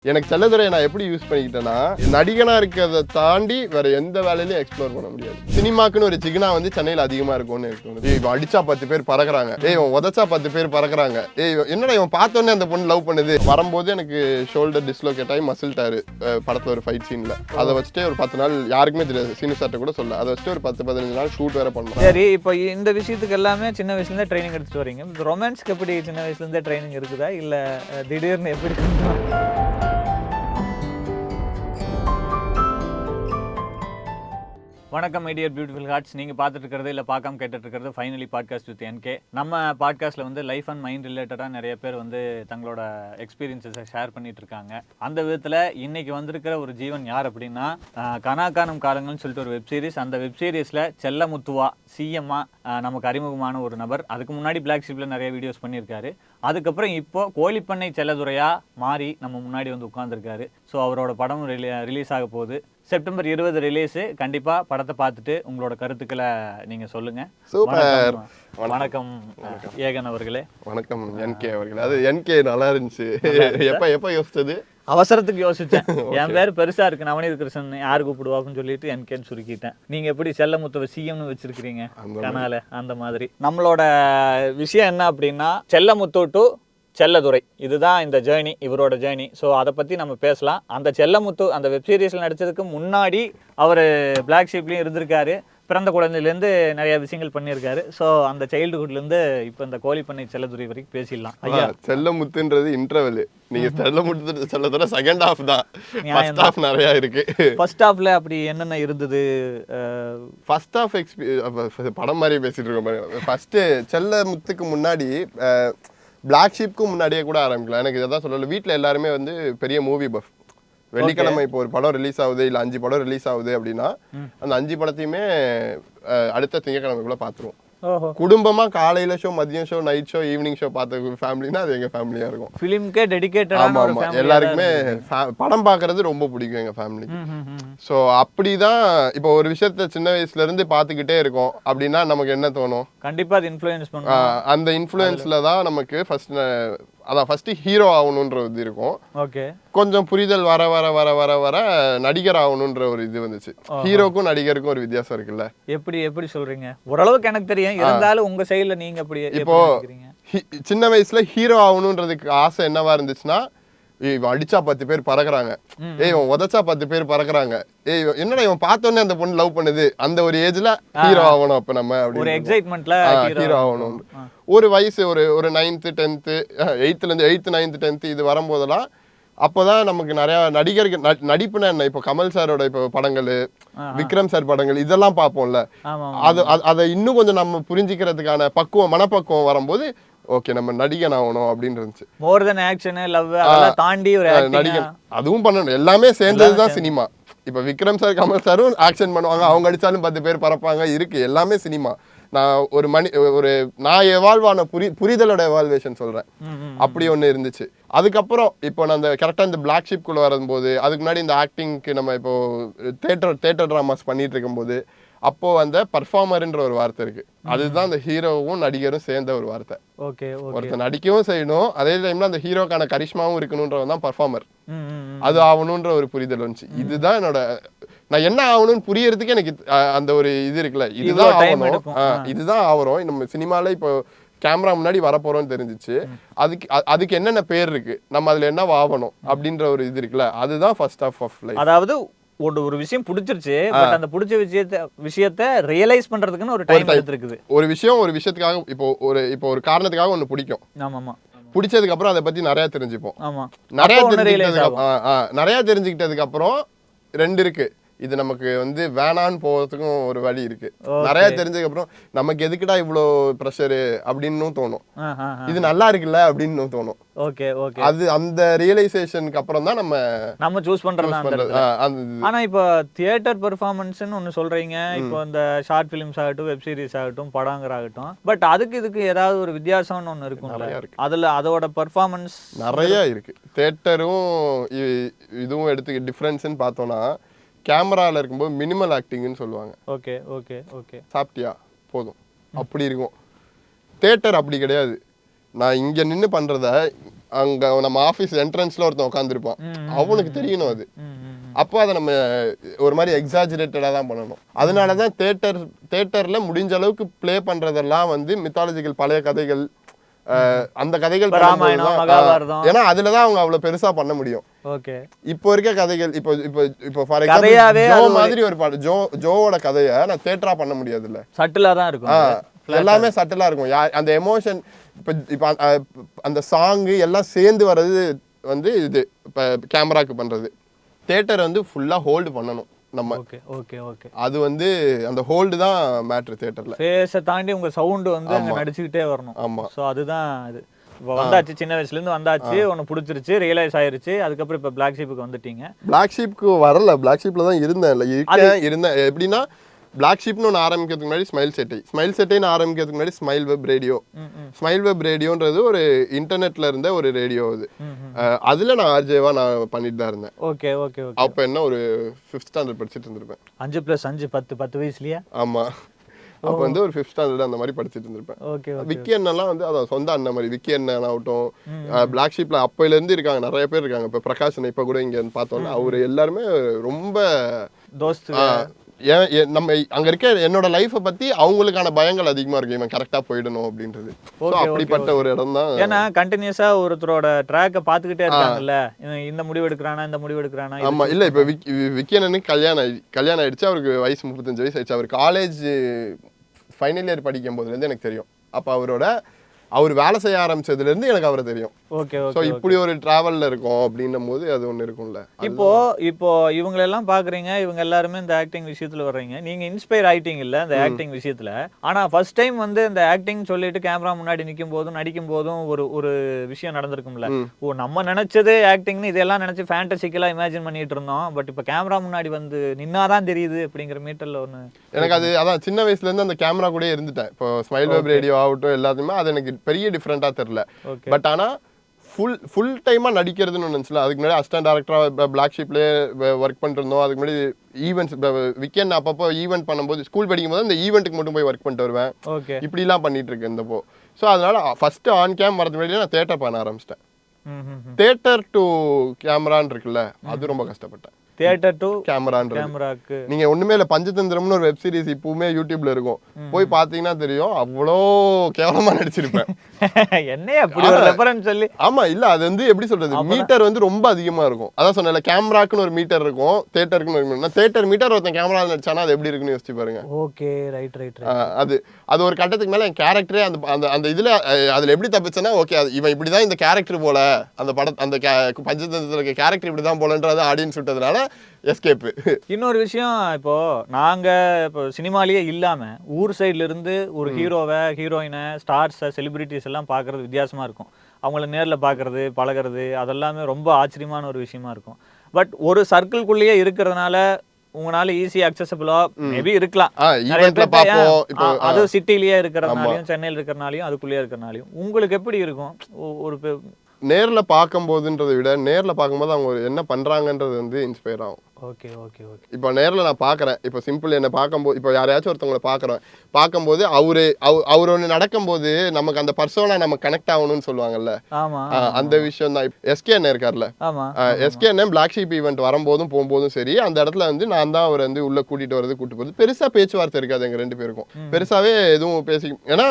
எனக்கு செல்லதுரையை நான் எப்படி யூஸ் பண்ணிக்கிட்டேன்னா, நடிகனா இருக்கிறத தாண்டி வேற எந்த வேலையிலையும் எக்ஸ்ப்ளோர் பண்ண முடியாது. சினிமாக்குன்னு ஒரு சிக்னா வந்து சென்னையில் அதிகமா இருக்கும்னு எனக்கு தோணுது. இவன் அடிச்சா 10 பேர் பறக்குறாங்க, இவன் உதச்சா 10 பேர் பறக்குறாங்க, என்னடா இவன் பார்த்தோன்னே அந்த பொண்ணு லவ் பண்ணுது. வரும்போது எனக்கு ஷோல்டர் டிஸ்லோகேட் ஆகி மசில் டாரு படத்துல ஒரு ஃபைட் சீன்ல. அதை வச்சுட்டு ஒரு 10 நாள் யாருக்குமே தெரியாது, சீனு சார்ட்ட கூட சொல்ல. அதை வச்சுட்டு ஒரு 10-15 நாள் ஷூட் வேற பண்ணோம். சரி, இப்போ இந்த விஷயத்துக்கு எல்லாமே சின்ன வயசுல இருந்தே ட்ரைனிங் எடுத்துட்டு வரீங்க. ரொமான்ஸ்க்கு எப்படி சின்ன வயசுல இருந்தே ட்ரைனிங் இருக்குதா இல்ல திடீர்னு எப்படி? வணக்கம் மை டியர் பியூட்டிஃபுல் ஹார்ட்ஸ். நீங்கள் பார்த்துட்டு இருக்கிறது இல்லை பார்க்காம கேட்டுட்டு இருக்கிறது ஃபைனலி பாட்காஸ்ட் வித் என்கே. நம்ம பாட்காஸ்ட்டில் வந்து லைஃப் அண்ட் மைண்ட் ரிலேட்டடாக நிறைய பேர் வந்து தங்களோட எக்ஸ்பீரியன்ஸஸை ஷேர் பண்ணிட்டு இருக்காங்க. அந்த விதத்தில் இன்னைக்கு வந்திருக்கிற ஒரு ஜீவன் யார் அப்படின்னா, கனாக்கானம் காலங்கள்னு சொல்லிட்டு ஒரு வெப்சீரிஸ். அந்த வெப்சீரிஸில் செல்லமுத்துவா சிஎம்மா நமக்கு அறிமுகமான ஒரு நபர். அதுக்கு முன்னாடி பிளாக் ஷிப்பில் நிறைய வீடியோஸ் பண்ணியிருக்காரு. அதுக்கப்புறம் இப்போ கோழிப்பண்ணை செல்லதுரையாக மாறி நம்ம முன்னாடி வந்து உட்காந்துருக்காரு. ஸோ அவரோட படம் ரிலீஸ் ஆக போகுது. September 20 release. கண்டிப்பாக படத்தை பார்த்துட்டு உங்களோட கருத்துக்களை நீங்கள் சொல்லுங்கள். சூப்பர். வணக்கம் ஏகன் அவர்களே. வணக்கம் என்கே அவர்களே. அது என்கே நல்லா இருந்துச்சு. எப்போ யோசிச்சது? அவசரத்துக்கு யோசிச்சேன். என் பேர் பெருசா இருக்கு, நவநீத கிருஷ்ணன், யாரு கூப்பிடுவாப்புன்னு சொல்லிட்டு என்கேன்னு சுருக்கிட்டேன். நீங்க எப்படி செல்லமுத்துவ சிஎம்னு வச்சிருக்கீங்க கனால, அந்த மாதிரி. நம்மளோட விஷயம் என்ன அப்படின்னா, செல்லமுத்து டு செல்லதுரை, இதுதான் இந்த ஜேர்னி, இவரோட ஜேர்னி. ஸோ அதை பற்றி நம்ம பேசலாம். அந்த செல்லமுத்து அந்த வெப்சீரிஸில் நடித்ததுக்கு முன்னாடி அவர் பிளாக் ஷீப்லேயும் இருந்திருக்காரு. பிறந்த குழந்தையிலேருந்து நிறைய விஷயங்கள் பண்ணியிருக்காரு. ஸோ அந்த சைல்டுஹுட்லேருந்து இப்போ இந்த கோழிப்பண்ணை செல்லதுரை வரைக்கும் பேசிடலாம். ஐயா, செல்லமுத்துன்றது இன்டர்வெல். நீங்க செல்லமுத்து செல்லதுரை செகண்ட் ஹாஃப் தான். ஃபர்ஸ்ட் ஹாஃப் நிறைய இருக்கு. ஃபர்ஸ்ட் ஹாஃப்ல அப்படி என்னென்ன இருந்தது? ஃபர்ஸ்ட் ஹாஃப் படம் மாதிரியே பேசிட்டு இருக்கோம். ஃபர்ஸ்ட் செல்லமுத்துக்கு முன்னாடி பிளாக் ஷீப்க்கு முன்னாடியே கூட ஆரம்பிக்கலாம். எனக்கு இதான் சொல்லல, வீட்டில் எல்லாருமே வந்து பெரிய மூவி பஃப். வெள்ளிக்கிழமை இப்போ ஒரு படம் ரிலீஸ் ஆகுது, இல்லை 5 படம் ரிலீஸ் ஆகுது அப்படின்னா அந்த 5 படத்தையுமே அடுத்த திங்கக்கிழமைக்குள்ள பார்த்துருவோம். குடும்பமா காலையில ஷோ, மதியம் show, night show, evening show பார்த்த ஃபேமிலினா அது எங்க ஃபேமிலியா இருக்கும். ஃபிலிம்க்கே டெடிகேட்டட். ஆமா ஆமா, எல்லாருக்குமே படம் பார்க்கறது ரொம்ப பிடிக்கும் எங்க ஃபேமிலி. ஸோ அப்படிதான் இப்போ ஒரு விஷயத்த சின்ன வயசுல இருந்து பார்த்துக்கிட்டே இருக்கோம் அப்படின்னா நமக்கு என்ன தோணும்? கண்டிப்பா அது இன்ஃப்ளூயன்ஸ் பண்ணும். அந்த இன்ஃப்ளூயன்ஸ்ல தான் நமக்கு ஃபர்ஸ்ட் ஹீரோ ஆகணுன்ற இது இருக்கும். ஓகே, கொஞ்சம் புரிதல் வர வர வர வர வர நடிகர் ஆகணுன்ற ஒரு இது வந்துச்சு. ஹீரோக்கும் நடிகருக்கும் ஒரு வித்தியாசம் இருக்குல்ல. எப்படி சொல்றீங்க? ஓரளவுக்கு எனக்கு தெரியும், இருந்தாலும் உங்க சைடுல நீங்க அப்படி இப்போ சின்ன வயசுல ஹீரோ ஆகணுன்றதுக்கு ஆசை என்னவா இருந்துச்சுன்னா, இவன் அடிச்சா 10 பேர் பறக்குறாங்க, இவன் உதச்சா 10 பேர் பறக்குறாங்க, என்னடா இவன் பார்த்தோன்னே அந்த பொண்ணு லவ் பண்ணுது. அந்த ஒரு ஏஜ்ல ஹீரோ ஆகணும். அப்ப நம்ம ஒரு எக்ஸைட்மெண்ட்ல ஹீரோ ஆகணும். ஒரு வயசு ஒரு 9th 10th 8th 9th 10th இது வரும்போதெல்லாம் அப்போதான் நமக்கு நிறைய நடிகர்கள் நடிப்புனா என்ன, இப்போ கமல் சாரோட இப்போ படங்கள், விக்ரம் சார் படங்கள் இதெல்லாம் பார்ப்போம்ல. அதை இன்னும் கொஞ்சம் நம்ம புரிஞ்சிக்கிறதுக்கான மனப்பக்குவம் வரும்போது ஓகே நம்ம நடிகன் ஆகணும் அப்படின்னு இருந்துச்சு. மோர் தென் ஆக்ஷன், லவ் அதெல்லாம் தாண்டி ஒரு நடிகன் அதுவும் பண்ணணும். எல்லாமே சேர்ந்ததுதான் சினிமா. இப்போ விக்ரம் சார் கமல் சாரும் ஆக்ஷன் பண்ணுவாங்க, அவங்க அடிச்சாலும் 10 பேர் பறப்பாங்க, இருக்கு எல்லாமே சினிமா. நான் எவால்வ் ஆன புரிதலோட எவால்வேஷன் சொல்றேன். அப்படி ஒண்ணு இருந்துச்சு. அதுக்கப்புறம் இப்போ நான் கரெக்டா இந்த பிளாக் ஷிப் குள்ள வரும்போது, அதுக்கு முன்னாடி இந்த ஆக்டிங்க்கு நம்ம இப்போ தியேட்டர் டிராமாஸ் பண்ணிட்டு இருக்கும்போது அப்போ அந்த பர்ஃபார்மர்ன்ற ஒரு வார்த்தை இருக்கு. அதுதான் அந்த ஹீரோவும் நடிகரும் சேர்ந்த ஒரு வார்த்தை. ஒருத்தர் நடிக்கவும் செய்யணும், அதே டைம்ல அந்த ஹீரோக்கான கரிஷ்மாவும் இருக்கணும்ன்றவன் தான் பர்ஃபார்மர். அது ஆகணும்ன்ற ஒரு புரிதல் வந்துச்சு. இதுதான் என்னோட, நான் என்ன ஆகணும்னு புரியறதுக்கு எனக்கு அந்த ஒரு இது இருக்குல்ல, இதுதான் ஆகணும், இதுதான் ஆகிறோம். நம்ம சினிமால இப்போ கேமரா முன்னாடி வரப்போறோம்னு தெரிஞ்சிச்சு. அதுக்கு என்னென்ன பேர் இருக்கு, நம்ம அதுல என்ன ஆகணும் அப்படின்ற ஒரு இது இருக்குல்ல, அதுதான் ஃபர்ஸ்ட் ஹாஃப் ஆஃப் லைஃப். அதாவது ஒரு விஷயம் பிடிச்சிருச்சு, பட் அந்த பிடிச்ச விஷயத்தை ரியலைஸ் பண்றதுக்குன்னு ஒரு டைம் எடுத்துருக்குது. ஒரு விஷயத்துக்காக இப்போ ஒரு காரணத்துக்காக ஒண்ணு பிடிக்கும். ஆமாமா, பிடிச்சதுக்கு அப்புறம் அதை பத்தி நிறைய தெரிஞ்சுப்போம். ஆமா, நிறைய தெரிஞ்சுக்கிட்டதுக்கு அப்புறம் 2 இருக்கு. இது நமக்கு வந்து வேணான்னு போறதுக்கும் ஒரு வழி இருக்கு. நிறைய தெரிஞ்சதுக்கு அப்புறம் நமக்கு எதுக்குடா இவ்வளோ ப்ரெஷரு அப்படின்னு தோணும். இது நல்லா இருக்குல்ல அப்படின்னு தோணும். அது அந்த ரியலைசேஷனுக்கு அப்புறம் தான் நம்ம சூஸ் பண்றது. ஆனா இப்போ தியேட்டர் பெர்ஃபார்மன்ஸ்னு ஒன்னு சொல்றீங்க, இப்போ இந்த ஷார்ட் பிலிம்ஸ் ஆகட்டும், வெப் சீரிஸ் ஆகட்டும், படங்கள் ஆகட்டும், பட் இதுக்கு ஏதாவது ஒரு வித்தியாசம்னு ஒன்னு இருக்கும். அதுல அதோட பெர்ஃபார்மன்ஸ் நிறைய இருக்கு. தியேட்டரும் இதுவும் எடுத்து டிஃபரன்ஸ்ன்னு பார்த்தோம்னா, கேமரால இருக்கும்போது மினிமல் ஆக்டிங்னு சொல்லுவாங்க. சாப்பிட்டியா போதும் அப்படி இருக்கும். தியேட்டர் அப்படி கிடையாது. நான் இங்க நின்று பண்றத அங்க நம்ம ஆஃபீஸ் என்ட்ரன்ஸ்ல ஒருத்தன் உட்காந்துருப்பான், அவனுக்கு தெரியணும் அது. அப்போ அதை நம்ம ஒரு மாதிரி எக்ஸாஜரேட்டடாக தான் பண்ணணும். அதனால தான் தேட்டர்ல முடிஞ்ச அளவுக்கு ப்ளே பண்றதெல்லாம் வந்து மித்தாலஜிக்கல் பழைய கதைகள், அந்த கதைகள், ஏன்னா அதுலதான் அவங்க அவ்வளவு பெருசா பண்ண முடியும். இப்போ இருக்க கதைகள், இப்போ ஃபார் எக்ஸாம்பிள் ஜோ மாதிரி ஒரு பாட்டு, ஜோவோட கதையை நான் தேட்டரா பண்ண முடியாது இல்ல, சட்டிலா தான் இருக்கும், எல்லாமே சட்டிலா இருக்கும். அந்த எமோஷன், இப்போ அந்த சாங்கு எல்லாம் சேர்ந்து வர்றது வந்து இது இப்போ கேமராக்கு பண்றது. தேட்டர் வந்து ஃபுல்லா ஹோல்டு பண்ணணும் நம்ம. அது வந்து அந்த ஹோல்டு தான் மேட்டர் தியேட்டர்ல. ஃபேஸை தாண்டி உங்க சவுண்ட் வந்து அங்க நடிச்சுக்கிட்டே வரணும். ஆமா, சோ அதுதான் இது. இப்போ வந்தாச்சு, சின்ன வயசுல இருந்து வந்தாச்சு, ஒன்னு பிடிச்சிருச்சு, ரியலைஸ் ஆயிருச்சு, அதுக்கப்புறம் இப்போ பிளாக் ஷீப்புக்கு வந்துட்டீங்க. பிளாக் ஷீப்புக்கு வரல, பிளாக் ஷீப்ல தான் இருந்தேன். எப்படின்னா பிளாக் ஷீப்னு ஒன்று ஆரம்பிக்கிறதுக்கு முன்னாடி ஸ்மைல் செட்டைன்னு ஆரம்பிக்கிறதுக்கு முன்னாடி smile web radio. Smile web ரேடியோன்றது ஒரு இன்டர்நெட்ல இருந்த ஒரு ரேடியோ. அதுல நான் ஆர்ஜேவா நான் பண்ணிட்டு தான் இருந்தேன். Okay okay. அப்ப என்ன ஒரு 5th ஸ்டாண்டர்ட் படிச்சுட்டு இருந்திருப்பேன். 5+5 10 வயசுலயா? ஆமா, அப்ப வந்து ஒரு 5th ஸ்டாண்டர்ட் அந்த மாதிரி படிச்சுட்டு இருந்திருப்பேன். விக்கி அண்ணெல்லாம் வந்து அதான் சொந்த அண்ணன் மாதிரி. விக்கி அண்ணன் ஆகட்டும், பிளாக் ஷீப்ல அப்பையில இருந்து இருக்காங்க, நிறைய பேர் இருக்காங்க. இப்ப பிரகாஷ் இப்ப கூட இங்க பார்த்தோம்னா அவரு எல்லாருமே ரொம்ப தோஸ்து. நம்ம அங்க இருக்க என்னோட லைஃபை பத்தி அவங்களுக்கான பயங்கள் அதிகமா இருக்கு, இவன் கரெக்டா போயிடணும் அப்படின்றது. அப்படிப்பட்ட ஒரு இடம் தான். ஏன்னா கண்டினியூஸா ஒருத்தரோட ட்ராக்கை பார்த்துக்கிட்டே இருக்காங்கல்ல, இந்த முடிவு எடுக்கிறானா இந்த முடிவு எடுக்கிறானா. ஆமா, இல்ல இப்ப விக்கியனுக்கு கல்யாணம் ஆயிடுச்சு, அவருக்கு வயசு 35 வயசு ஆயிடுச்சு. அவர் காலேஜ் ஃபைனல் இயர் படிக்கும் போதுல இருந்து எனக்கு தெரியும். அப்ப அவர் வேலை செய்ய ஆரம்பிச்சதுல இருந்து எனக்கு அவரை தெரியும். ஓகே. சோ இப்படி ஒரு டிராவல்ல இருக்கும் அப்படின்னும் போது அது ஒண்ணு இருக்கும்ல. இப்போ இவங்க எல்லாம் பாக்குறீங்க, இவங்க எல்லாருமே இந்த ஆக்டிங் விஷயத்துல வர்றீங்க, நீங்க இன்ஸ்பயர் ஆயிட்டீங்க இல்ல இந்த ஆக்டிங் விஷயத்துல. ஆனா ஃபர்ஸ்ட் டைம் வந்து இந்த ஆக்டிங் சொல்லிட்டு கேமரா முன்னாடி நிக்கும் போதும் நடிக்கும் போதும் ஒரு விஷயம் நடந்திருக்கும்ல. ஓ, நம்ம நினைச்சது ஆக்டிங்னு இதெல்லாம் நினைச்சு ஃபேண்டசிக்கலா இமேஜின் பண்ணிட்டு இருந்தோம், பட் இப்ப கேமரா முன்னாடி வந்து நின்னாதான் தெரியுது அப்படிங்கிற மீட்டர்ல ஒண்ணு எனக்கு அது. அதான் சின்ன வயசுல இருந்து அந்த கேமரா கூட இருந்துட்டேன். இப்போ ஸ்மைல் வெப் ரேடியோ ஆகட்டும் எல்லாத்தையுமே அது எனக்கு பெரிய டிஃப்ரெண்டா தெரியல. பட் ஆனா ஃபுல் டைமா நடிக்கிறதுன்னு நினைச்சல. அதுக்கு முன்னாடி அசிஸ்டன்ட் டைரக்டரா பிளாக் ஷீப்லயே ஒர்க் பண்ணிட்டு இருந்தோம். அதுக்கு முன்னாடி ஈவெண்ட்ஸ், வீக்கெண்ட் அப்பப்போ ஈவெண்ட் பண்ணும்போது, ஸ்கூல் படிக்கும் போது அந்த ஈவெண்ட்டுக்கு மட்டும் போய் ஒர்க் பண்ணிட்டு வருவேன். இப்படி எல்லாம் பண்ணிட்டு இருக்கேன் இந்தப்போ. ஸோ அதனால ஃபர்ஸ்ட் ஆன் கேம் வரது முன்னாடி நான் தியேட்டர் பண்ண ஆரம்பிச்சிட்டேன். தியேட்டர் டு கேமரான்னு இருக்குல்ல, அது ரொம்ப கஷ்டப்பட்டேன். தியேட்டர் டு கேமராக்கு நீங்க ஒண்ணுமே இல்ல, பஞ்சதந்திரம்னு ஒரு வெப் சீரிஸ் இப்பவுமே யூடியூப்ல இருக்கும், போய் பாத்தீங்கன்னா தெரியும். அவ்வளோ கேவலமா நடிச்சிருப்பேன். என்னைய அப்படி ஒரு ரெஃபரன்ஸ் சொல்லி. ஆமா, இல்ல அது வந்து எப்படி சொல்றது, மீட்டர் வந்து ரொம்ப அதிகமா இருக்கும். அதான் சொன்னேன்ல, கேமராக்குன்னு ஒரு மீட்டர் இருக்கும், தியேட்டருக்குன்னு ஒரு மீட்டர். தியேட்டர் மீட்டர் ஒருத்தன் கேமரா நடிச்சானா அது எப்படி இருக்குன்னு யோசிச்சு பாருங்க. Okay, right. அது ஒரு கட்டத்துக்கு மேல என் கேரக்டரே அந்த இதுல அதுல எப்படி தப்பிச்சேன்னா, ஓகே இவன் இப்படிதான் இந்த கேரக்டர் போல, அந்த படம் அந்த பஞ்சதந்திரத்துல கேரக்டர் இப்படிதான் போலன்றது ஆடியன்ஸ் விட்டதுனால எஸ்கேப். இன்னொரு விஷயம், இப்போ நாங்க இப்போ சினிமாலேயே இல்லாம ஊர் சைட்ல இருந்து ஒரு ஹீரோவை, ஹீரோயினை, ஸ்டார்ஸை, செலிபிரிட்டிஸ் எல்லாம் பார்க்கறது வித்தியாசமா இருக்கும். அவங்கள நேர்ல பார்க்கறது, பழகிறது, அதெல்லாமே ரொம்ப ஆச்சரியமான ஒரு விஷயமா இருக்கும். பட் ஒரு சர்க்கிள்குள்ளேயே இருக்கிறதுனால உங்களால ஈஸி அக்சசபிளா மேபி இருக்கலாம். அது சிட்டிலேயே இருக்கிறதுனாலையும், சென்னையில் இருக்கிறனாலையும், அதுக்குள்ளேயே இருக்கிறனாலையும் உங்களுக்கு எப்படி இருக்கும்? ஒரு நேரில் பார்க்கும்போதுன்றதை விட நேரில் பார்க்கும்போது அவங்க என்ன பண்ணுறாங்கன்றது வந்து இன்ஸ்பயர் ஆகும். ஓகே. இப்போ நேரில் நான் பார்க்குறேன், இப்போ சிம்பிள் என்ன பார்க்கும்போது, இப்போ யாரையாச்சும் ஒருத்தவங்களை பார்க்கும்போது அவர் ஒன்று நடக்கும்போது நமக்கு அந்த பர்சோனா நம்ம கனெக்ட் ஆகணும்னு சொல்லுவாங்கல்ல, அந்த விஷயம் தான். எஸ்கே அண்ணன் இருக்கார்ல, எஸ்கே அண்ணன் பிளாக் ஷீப் ஈவெண்ட் வரும்போதும் போகும்போதும் சரி, அந்த இடத்துல வந்து நான் தான் அவர் வந்து உள்ள கூட்டிட்டு போகிறது. பெருசா பேச்சுவார்த்தை இருக்காது எங்க 2 பேருக்கும், பெருசாவே எதுவும் பேசி. ஏன்னா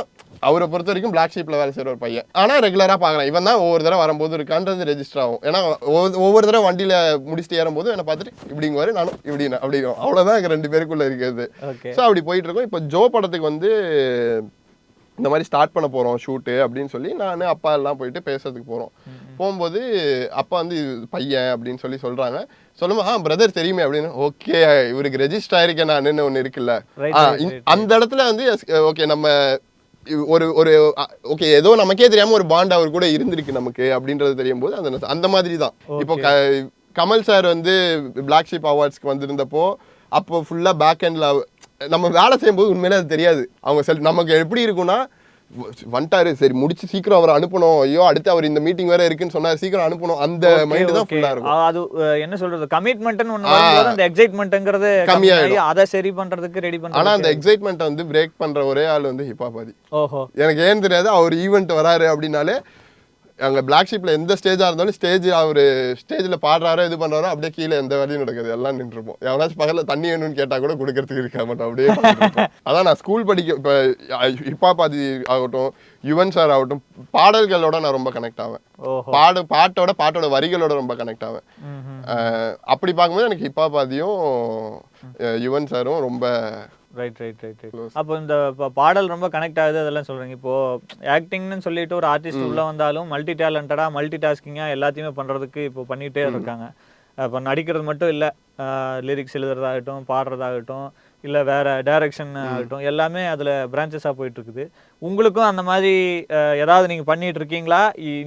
அவரை பொறுத்த வரைக்கும் பிளாக் ஷீப்ல வேலை செய்யற ஒரு பையன், ஆனா ரெகுலரா பாக்குறேன், இவன் தான் ஒவ்வொரு தடவை வரும்போது இருக்கான்றது ரெஜிஸ்டர் ஆகும். ஏன்னா ஒவ்வொரு தடவை வண்டியில முடிச்சுட்டு ஏறும்போது என்ன பார்த்துட்டு இப்படிங்குவாரு, நானும் இப்படி அப்படிங்கும். அவ்வளவுதான் எங்க 2 பேருக்குள்ள இருக்கிறது. ஸோ அப்படி போயிட்டு இருக்கோம். இப்போ ஜோ படத்துக்கு வந்து இந்த மாதிரி ஸ்டார்ட் பண்ண போறோம் ஷூட்டு அப்படின்னு சொல்லி நான் அப்பா எல்லாம் போயிட்டு பேசுறதுக்கு போகும்போது அப்பா வந்து பையன் அப்படின்னு சொல்றாங்க. சொல்லுமா பிரதர் தெரியுமே அப்படின்னு. ஓகே, இவருக்கு ரெஜிஸ்டர் ஆயிருக்கேன் நான் ஒண்ணு இருக்குல்ல, அந்த இடத்துல வந்து ஓகே நம்ம ஒரு ஓகே ஏதோ நமக்கே தெரியாம ஒரு பாண்ட் அவர் கூட இருந்திருக்கு நமக்கு அப்படின்றது தெரியும் போது அந்த மாதிரி தான். இப்போ கமல் சார் வந்து பிளாக் ஷீப் அவார்ட்ஸ்க்கு வந்திருந்தப்போ அப்போ ஃபுல்லா பேக் எண்ட்ல நம்ம வேலை செய்யும்போது உண்மையிலே அது தெரியாது. அவங்க நமக்கு எப்படி இருக்கும்னா, வந்துட்டாரு சரி முடிச்சு சீக்கிரம் அவரை அனுப்பணும், ஐயோ அடுத்து அவர் இந்த மீட்டிங் வேற இருக்குன்னு சொன்னாரு, சீக்கிரம் அனுப்பணும், அந்த மைண்ட் தான் ஃபுல்லா இருக்கும். அது என்ன சொல்றது, கமிட்மென்ட்னு ஒன்னு வரும்போது அந்த எக்ஸைட்மென்ட்ங்கிறது கம்மியாயிடும். அத சரி பண்றதுக்கு ரெடி பண்றது. ஆனா அந்த எக்ஸைட்மென்ட் வந்து பிரேக் பண்ற ஒரே ஆள் வந்து ஹிப் ஹாப் ஆதி. ஓஹோ, எனக்கு ஏன் தெரியாது, அவர் ஈவென்ட் வராரு அப்படினாலே அங்கே பிளாக் ஷீப்பில் எந்த ஸ்டேஜாக இருந்தாலும் அவர் ஸ்டேஜில் பாடுறாரோ இது பண்ணுறாரோ அப்படியே கீழே எந்த வேலையும் நடக்குது, எல்லாம் நின்றுப்போம். எவனாச்சும் பக்கத்தில் தண்ணி வேணும்னு கேட்டால் கூட கொடுக்கறதுக்கு இருக்க மாட்டோம், அப்படியே பார்த்துட்டு அதான் நான் ஸ்கூல் படிக்க இப்போ ஹிப்பாபாதி ஆகட்டும், யுவன் சார் ஆகட்டும், பாடல்களோட நான் ரொம்ப கனெக்ட் ஆவேன். பாட்டோட வரிகளோட ரொம்ப கனெக்ட் ஆவேன். அப்படி பார்க்கும்போது எனக்கு ஹிப்பாபாதியும் யுவன் சாரும் ரொம்ப ரைட். அப்போ இந்த பாடல் ரொம்ப கனெக்ட் ஆகுது அதெல்லாம் சொல்றீங்க. இப்போ ஆக்டிங்னு சொல்லிட்டு ஒரு ஆர்டிஸ்ட் உள்ள வந்தாலும் மல்டி டேலண்டடா மல்டி டாஸ்கிங்கா எல்லாத்தையுமே பண்றதுக்கு இப்போ பண்ணிட்டே இருக்காங்க. இப்போ நடிக்கிறது மட்டும் இல்லை, லிரிக்ஸ் எழுதுறதாகட்டும், பாடுறதாகட்டும், இல்லை வேற டைரக்ஷன் ஆகட்டும், எல்லாமே அதில் பிரான்ச்சஸாக போயிட்டு இருக்குது. உங்களுக்கும் அந்த மாதிரி ஏதாவது நீங்கள் பண்ணிட்டு இருக்கீங்களா?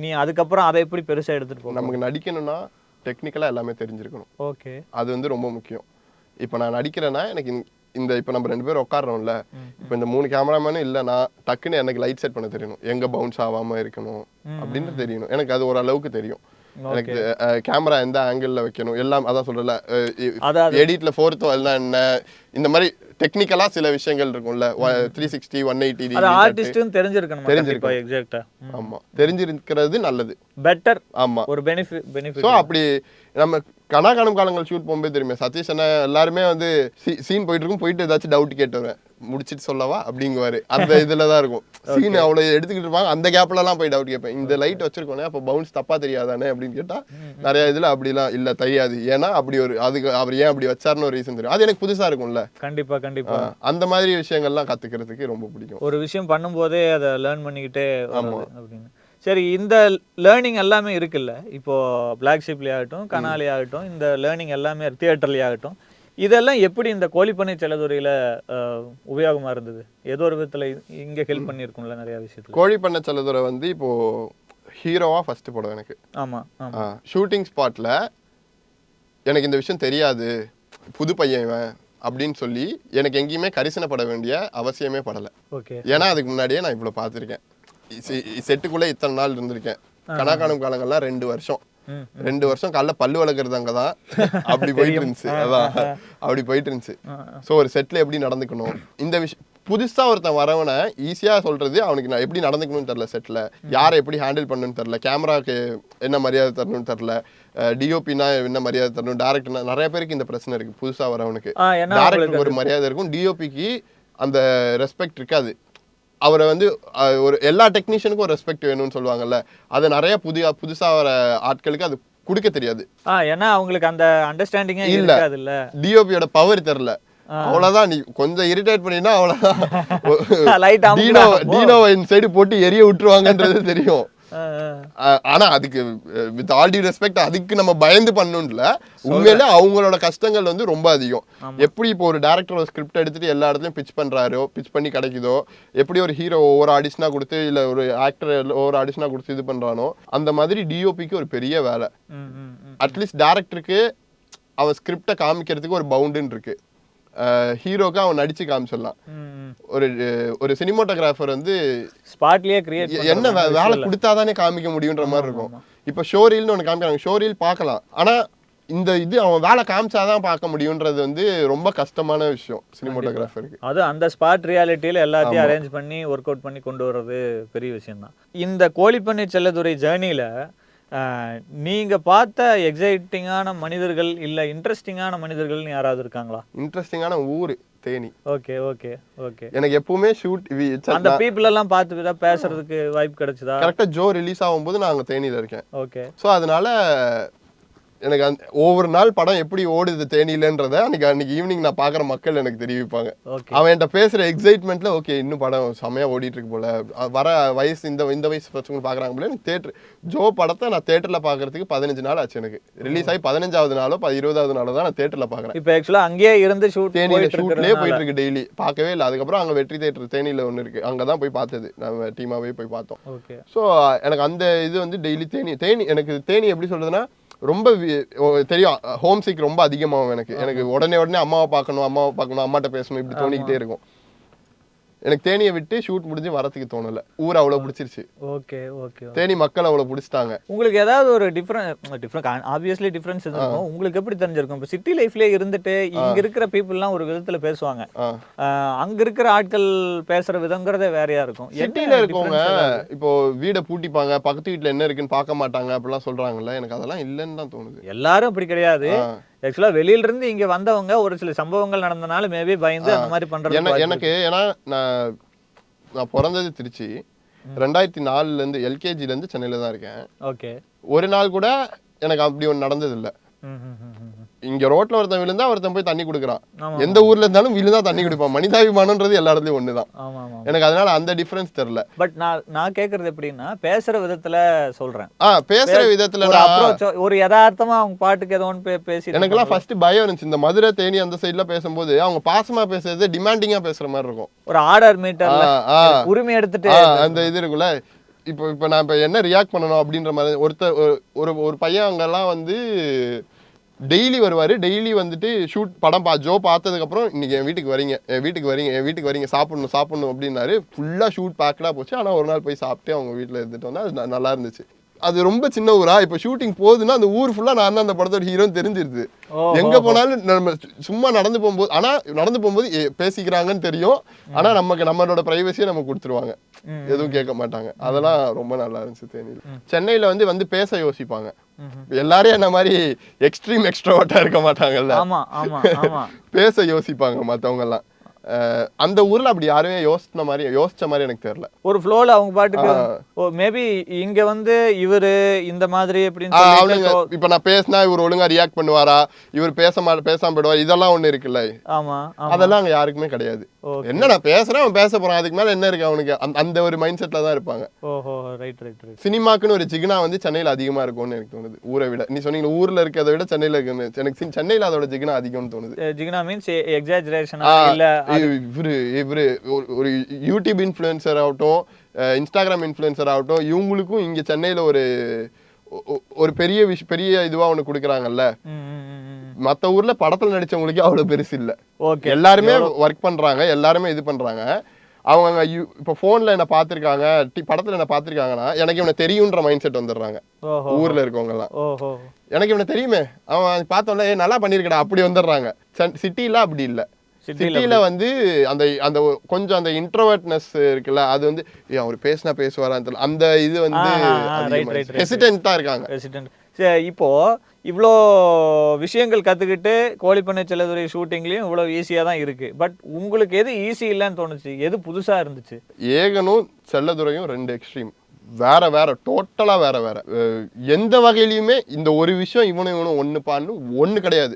நீ அதுக்கப்புறம் அதை எப்படி பெருசாக எடுத்துகிட்டு போகணும்? நமக்கு நடிக்கணும்னா டெக்னிக்கலாக எல்லாமே தெரிஞ்சிருக்கணும். ஓகே, அது வந்து ரொம்ப முக்கியம். இப்போ நான் நடிக்கிறேன்னா எனக்கு இப்போ நம்ம 2 பேரும் உட்காடுறோம்ல, இப்போ இந்த 3 கேமராமேனும் இல்லைன்னா டக்குன்னு எனக்கு லைட் செட் பண்ண தெரியணும், எங்கே பவுன்ஸ் ஆகாமல் இருக்கணும் அப்படின்னு தெரியணும். எனக்கு அது ஓரளவுக்கு தெரியும். எனக்கு கேமரா எந்த ஆங்கிளில் வைக்கணும் எல்லாம் அதான் சொல்றல, எடிட்ல 4th எல்லாம் என்ன, இந்த மாதிரி டெக்னிக்கலா சில விஷயங்கள் இருக்கும்ல, 360 180 ஆர்டிஸ்டும் தெரிஞ்சிருக்கணும். எக்ஸாக்ட்டா. ஆமா, தெரிஞ்சிருக்கிறது நல்லது, பெட்டர். ஆமா, ஒரு பெனிஃபிட். ஸோ அப்படி நம்ம கனாகாணும் காலங்கள் ஷூட் போகும்போது தெரியுமே, சதீஷ் அண்ணா எல்லாருமே வந்து சீன் போயிட்டு ஏதாச்சும் டவுட் கேட்டு வருவேன், முடிச்சிட்டு சொல்லவா அப்படிங்குவாரு. அந்த இதுல தான் இருக்கும் சீன், அவ்வளவு எடுத்துக்கிட்டு இருப்பாங்க. அந்த கேப்ல எல்லாம் போய் டவுட் கேட்பேன், இந்த லைட் வச்சிருக்கோனே அப்போ பவுன்ஸ் தப்பா தெரியாதானே அப்படின்னு கேட்டா நிறைய இதுல அப்படிலாம் இல்ல தெரியாது, ஏன்னா அப்படி ஒரு அதுக்கு அவர் ஏன் அப்படி வச்சாருன்னு ஒரு ரீசன் தெரியும். அது எனக்கு புதுசா இருக்கும்ல. கண்டிப்பா. அந்த மாதிரி விஷயங்கள்லாம் கத்துக்கிறதுக்கு ரொம்ப பிடிக்கும். ஒரு விஷயம் பண்ணும்போதே அதை லேர்ன் பண்ணிக்கிட்டே அப்படின்னு. சரி, இந்த லேர்னிங் எல்லாமே இருக்குல்ல, இப்போ பிளாக் ஷிப்லேயே ஆகட்டும், கனாலி ஆகட்டும், இந்த லேர்னிங் எல்லாமே தியேட்டர்லேயே ஆகட்டும், இதெல்லாம் எப்படி இந்த கோழிப்பண்ணை செல்லதுறையில் உபயோகமாக இருந்தது? ஏதோ ஒரு விதத்தில் இங்கே ஹெல்ப் பண்ணியிருக்கும்ல நிறையா விஷயத்தில். கோழிப்பண்ணை செல்லதுறை வந்து இப்போ ஹீரோவாக ஃபர்ஸ்ட் படம் எனக்கு. ஆமாம். ஷூட்டிங் ஸ்பாட்டில் எனக்கு இந்த விஷயம் தெரியாது, புது பையன் அப்படின்னு சொல்லி எனக்கு எங்கேயுமே கரிசனப்பட வேண்டிய அவசியமே படலை. ஓகே, ஏன்னா அதுக்கு முன்னாடியே நான் இவ்வளோ பார்த்துருக்கேன். செட்டுக்குள்ளே இத்தனை நாள் இருந்திருக்கேன். கனாகாணும் காலங்கள்லாம் 2 வருஷம். 2 வருஷம் காலைல பல்லு வளர்க்குறது அங்கே தான். அப்படி போயிட்டு இருந்துச்சு. அதான் அப்படி போயிட்டு இருந்துச்சு. ஸோ ஒரு செட்டில் எப்படி நடந்துக்கணும், இந்த விஷயம் புதுசாக ஒருத்தன் வரவனை ஈஸியாக சொல்கிறது, அவனுக்கு நான் எப்படி நடந்துக்கணும்னு தெரில, செட்டில் யாரை எப்படி ஹேண்டில் பண்ணணும்னு தெரில, கேமராவுக்கு என்ன மரியாதை தரணும்னு தெரில, டிஓபினா என்ன மரியாதை தரணும், டேரக்டர்னா நிறைய பேருக்கு இந்த பிரச்சனை இருக்குது. புதுசாக வரவனுக்கு டேரக்டருக்கு ஒரு மரியாதை இருக்கும், டிஓபிக்கு அந்த ரெஸ்பெக்ட் இருக்காது. அவரை வந்து ஒரு எல்லா டெக்னீஷியனுக்கும் ஒரு ரெஸ்பெக்ட் வேணும்னு சொல்லுவாங்கல்ல, அதை நிறைய புதுசாக வர ஆட்களுக்கு அது கொடுக்க தெரியாது. ஏன்னா அவங்களுக்கு அந்த அண்டர்ஸ்டாண்டிங்கே இருக்காது. இல்ல டிஓபியோட பவர் தெரியல, அவ்வளவுதான். நீ கொஞ்சம் இரிட்டேட் பண்ணினா அவ்வளவுதான், டீனோவை சைடு போட்டு எரிய விட்டுருவாங்கன்றது தெரியும். ஆனா அதுக்கு வித் ஆல் டியூ ரெஸ்பெக்ட் அதுக்கு நம்ம பயந்து பண்ணணும்ல, உண்மையில அவங்களோட கஷ்டங்கள் வந்து ரொம்ப அதிகம். எப்படி இப்போ ஒரு டேரக்டர் ஒரு ஸ்கிரிப்ட் எடுத்துட்டு எல்லா இடத்துலயும் பிச் பண்ணி கிடைக்குதோ, எப்படி ஒரு ஹீரோ ஒவ்வொரு ஆடிஷனா கொடுத்து இல்ல ஒரு ஆக்டர் ஒவ்வொரு ஆடிஷனா கொடுத்து இது பண்றானோ, அந்த மாதிரி டிஓபிக்கு ஒரு பெரிய வேலை. அட்லீஸ்ட் டேரக்டருக்கு அவன் ஸ்கிரிப்டை காமிக்கிறதுக்கு ஒரு பவுண்டுன்னு இருக்கு, ஹீரோக்கு அவன் நடிச்சு காமிச்சிடலாம். ஒரு சினிமாட்டோகிராஃபர் வந்து ஸ்பாட்லயே கிரியேட் என்ன வேலை கொடுத்தாதானே காமிக்க முடியுன்ற மாதிரி இருக்கும். இப்ப ஷோரீல்னு ஒன்று காமிக்கிறாங்க, ஷோரீல் பார்க்கலாம், ஆனா இந்த இது அவன் வேலை காமிச்சாதான் பார்க்க முடியுன்றது வந்து ரொம்ப கஷ்டமான விஷயம் சினிமாட்டோகிராஃபருக்கு. அது அந்த ஸ்பாட் ரியாலிட்டியில எல்லாத்தையும் அரேஞ்ச் பண்ணி ஒர்க் அவுட் பண்ணி கொண்டு வர்றது பெரிய விஷயம் தான். இந்த கோழிப்பண்ணை செல்லதுறை ஜேர்னில நீங்க பார்த்த எக்ஸைட்டிங்கான மனிதர்கள் இல்ல இன்ட்ரெஸ்டிங்கான மனிதர்கள்னு யாராவது இருக்காங்களா? இன்ட்ரெஸ்டிங்கான ஊரு தேனி. Okay okay okay. எனக்கு எப்பவுமே ஷூட் அந்த பீப்புள் எல்லாம் பார்த்து பேசுறதுக்கு வாய்ப்பு கிடைச்சதா? கரெக்டா ஜோ ரிலீஸ் ஆகும்போது நான் அங்க தேனியில இருக்கேன். ஓகே. ஸோ அதனால எனக்கு ஒவ்வொரு நாள் படம் எப்படி ஓடுது தேனியிலன்றத அன்னைக்கு ஈவினிங் நான் பார்க்குற மக்கள் எனக்கு தெரிவிப்பாங்க. அவன் என்கிட்ட பேசுகிற எக்ஸைட்மெண்ட்ல ஓகே இன்னும் படம் செம்மையாக ஓடிட்டு இருக்கு போல, வர வயசு இந்த வயசு பசங்க பார்க்குறாங்க போல. எனக்கு தேட்டர் ஜோ படத்தை நான் தேட்டரில் பார்க்கறதுக்கு 15 நாள் ஆச்சு. எனக்கு ரிலீஸ் ஆகி 15வது நாளோ 20வது நாளோ தான் நான் தேட்டரில் பார்க்குறேன். இப்போ ஆக்சுவலாக அங்கேயே இருந்து தேனியில் ஷூட்லேயே போயிட்டு இருக்கு டெய்லி, பார்க்கவே இல்லை. அதுக்கப்புறம் அங்கே வெற்றி தேட்டர் தேனியில் ஒன்று இருக்கு, அங்கே தான் போய் பார்த்தது, நம்ம டீமாவே போய் பார்த்தோம். ஓகே. ஸோ எனக்கு அந்த இது வந்து டெய்லி தேனி எனக்கு தேனி எப்படி சொல்றதுன்னா ரொம்ப தெரியும், ஹோம் சிக் ரொம்ப அதிகமாகும் எனக்கு உடனே அம்மாவை பார்க்கணும் அம்மாட்ட பேசணும் இப்படி தோணிக்கிட்டே இருக்கும். எனக்கு தேனியை விட்டு ஷூட் முடிஞ்சு வரதுக்கு தோணல. ஊர் அவ்வளோ பிடிச்சிருச்சு. Okay okay. தேனி மக்கள் அவ்வளோ பிடிச்சிட்டாங்க. உங்களுக்கு ஏதாவது ஒரு டிஃப்ரெண்ட் ஆப்வியஸ்லி டிஃப்ரென்ஸ் இருக்கும். உங்களுக்கு எப்படி தெரிஞ்சிருக்கும்? இப்போ சிட்டி லைஃப்லேயே இருந்துட்டு இங்க இருக்கிற பீப்புள்லாம் ஒரு விதத்துல பேசுவாங்க, அங்க இருக்கிற ஆட்கள் பேசுற விதங்கிறதே வேறையா இருக்கும். சிட்டில இருக்கவங்க இப்போ வீடை பூட்டிப்பாங்க, பக்கத்து வீட்டுல என்ன இருக்குன்னு பார்க்க மாட்டாங்க அப்படிலாம் சொல்றாங்கல்ல, எனக்கு அதெல்லாம் இல்லைன்னு தான் தோணுது. எல்லாரும் அப்படி கிடையாது. ஆக்சுவலா வெளியில இருந்து இங்க வந்தவங்க ஒரு சில சம்பவங்கள் நடந்தனால மேபி பயந்து அந்த மாதிரி பண்றது. எனக்கு ஏன்னா நான் பிறந்தது திருச்சி, 2004 இருந்து எல்கேஜில இருந்து சென்னையில தான் இருக்கேன். ஓகே. ஒரு நாள் கூட எனக்கு அப்படி ஒன்று நடந்தது இல்லை. இங்க ரோட்ல ஒருத்தன் விழுந்தா ஒருத்தன் போய் தண்ணி குடுக்குறான். எந்த ஊர்ல இருந்தாலும் விழுந்தா தண்ணி குடிப்பான். மனிதாபிமானம்ன்றது எல்லா இடத்துலயும் ஒண்ணுதான். எனக்கு அதனால அந்த டிஃபரன்ஸ் தெரியல. பட் நான் கேக்குறது எப்படின்னா பேசுற விதத்துல சொல்றேன். பேசுற விதத்துல ஒரு யதார்த்தமா அவங்க பாட்டுக்கு ஏதோ ஒன்று பேசி எனக்கு எல்லாம் ஃபர்ஸ்ட் பயம் இருந்துச்சு. இந்த மதுரை தேனி அந்த சைட்ல பேசும்போது அவங்க பாசமா பேசுறது டிமாண்டிங்கா பேசுற மாதிரி இருக்கும். ஒரு ஆர்டர் மீட்டர்ல உரிமை எடுத்துட்டு அந்த இது இருக்குல்ல. இப்போ நான் இப்போ என்ன ரியாக்ட் பண்ணணும் அப்படின்ற மாதிரி ஒரு பையன் அங்கெல்லாம் வந்து டெய்லி வருவார். டெய்லி வந்துட்டு ஷூட் படம் ஜோ பார்த்ததுக்கப்புறம் இன்னைக்கு என் வீட்டுக்கு வரீங்க சாப்பிடணும் அப்படின்னாரு. ஃபுல்லாக ஷூட் பேக்கடாக போச்சு. ஆனால் ஒரு நாள் போய் சாப்பிட்டு அவங்க வீட்டில் இருந்துட்டு வந்தால் அது நல்லா இருந்துச்சு. அது ரொம்ப சின்ன ஊரா, இப்போ ஷூட்டிங் போகுதுன்னா அந்த ஊர் ஃபுல்லாக நான் தான் அந்த படத்தோட ஹீரோன்னு தெரிஞ்சிருது. எங்கே போனாலும் நம்ம சும்மா நடந்து போகும்போது பேசிக்கிறாங்கன்னு தெரியும். ஆனால் நம்மளோட ப்ரைவசியை நம்ம கொடுத்துருவாங்க, எதுவும் கேட்க மாட்டாங்க. அதெல்லாம் ரொம்ப நல்லா இருந்துச்சு தேனியில். சென்னையில் வந்து பேச யோசிப்பாங்க. எல்லாரும் என்ன மாதிரி எக்ஸ்ட்ரீம் எக்ஸ்ட்ரோவர்ட்டா இருக்க மாட்டாங்கல்ல, பேச யோசிப்பாங்க மற்றவங்க எல்லாம். அந்த ஊர்ல அப்படி யாருமே யோசிச்ச மாதிரி எனக்கு தெரியல. ஒரு ஃப்ளோல அவங்க பாட்டுக்கு மேபி இங்க வந்து இவரு இந்த மாதிரி எப்படின்னு இப்ப நான் பேசினா இவர் ஒழுங்கா ரியாக்ட் பண்ணுவாரா, இவர் பேசாம போயிடுவார், இதெல்லாம் ஒண்ணு இருக்குல்ல. அதெல்லாம் அங்க யாருக்குமே கிடையாது. என்ன நான் பேசுறேன், அவன் பேச போறான், அதுக்கு மேல என்ன இருக்கு அவனுக்கு, அந்த ஒரு மைண்ட் செட்ல தான் இருப்பாங்க. சினிமாக்குன்னு ஒரு ஜிகினா வந்து சென்னையில அதிகமா இருக்கும்னு எனக்கு தோணுது ஊரை விட. நீ சொன்னீங்க ஊர்ல இருக்கிறத விட சென்னையில இருக்குன்னு, எனக்கு சென்னையில அதோட ஜிகினா அதிகம்னு தோணுது. ஜிகினா மீன்ஸ் எக்ஸாஜரேஷன் இல்ல. இவரு ஒரு யூடியூப் இன்ஃப்ளூயன்சர் ஆகட்டும், இன்ஸ்டாகிராம் இன்ஃப்ளூயன்சர் ஆகட்டும், இவங்களுக்கும் இங்க சென்னையில ஒரு பெரிய இதுவா ஒண்ணு கொடுக்குறாங்கல்ல. மத்த ஊர்ல படத்துல நடிச்சவங்களுக்கே அவ்வளவு பெருசு இல்ல. எல்லாருமே ஒர்க் பண்றாங்க, எல்லாருமே இது பண்றாங்க. அவங்க இப்ப போன்ல என்ன பாத்திருக்காங்க, படத்துல என்ன பாத்திருக்காங்கன்னா எனக்கு இவனை தெரியும்ன்ற மைண்ட் செட் வந்துடுறாங்க ஊர்ல இருக்கவங்க எல்லாம். எனக்கு இவனை தெரியுமே, அவன் பார்த்தோம்ல நல்லா பண்ணிருக்கடா அப்படி வந்துடுறாங்க. சிட்டில அப்படி இல்ல. சிட்டில வந்து அந்த கொஞ்சம் அந்த இன்ட்ரோவர்ட்னஸ் இருக்குல்ல, அது வந்து அவர் பேசுவாரான்னு அந்த இது வந்து ஹெசிடென்ட்டா இருக்காங்க. இப்போ இவ்வளோ விஷயங்கள் கற்றுக்கிட்டு கோழிப்பண்ணை செல்லதுரை ஷூட்டிங்லேயும் இவ்வளோ ஈஸியாக தான் இருக்குது. பட் உங்களுக்கு எது ஈஸி இல்லைன்னு தோணுச்சு, எது புதுசாக இருந்துச்சு? ஏகனும் செல்லதுரையும் ரெண்டு எக்ஸ்ட்ரீம், வேற டோட்டலா வேற. எந்த வகையிலுமே இந்த ஒரு விஷயம் இவனும் ஒண்ணு கிடையாது.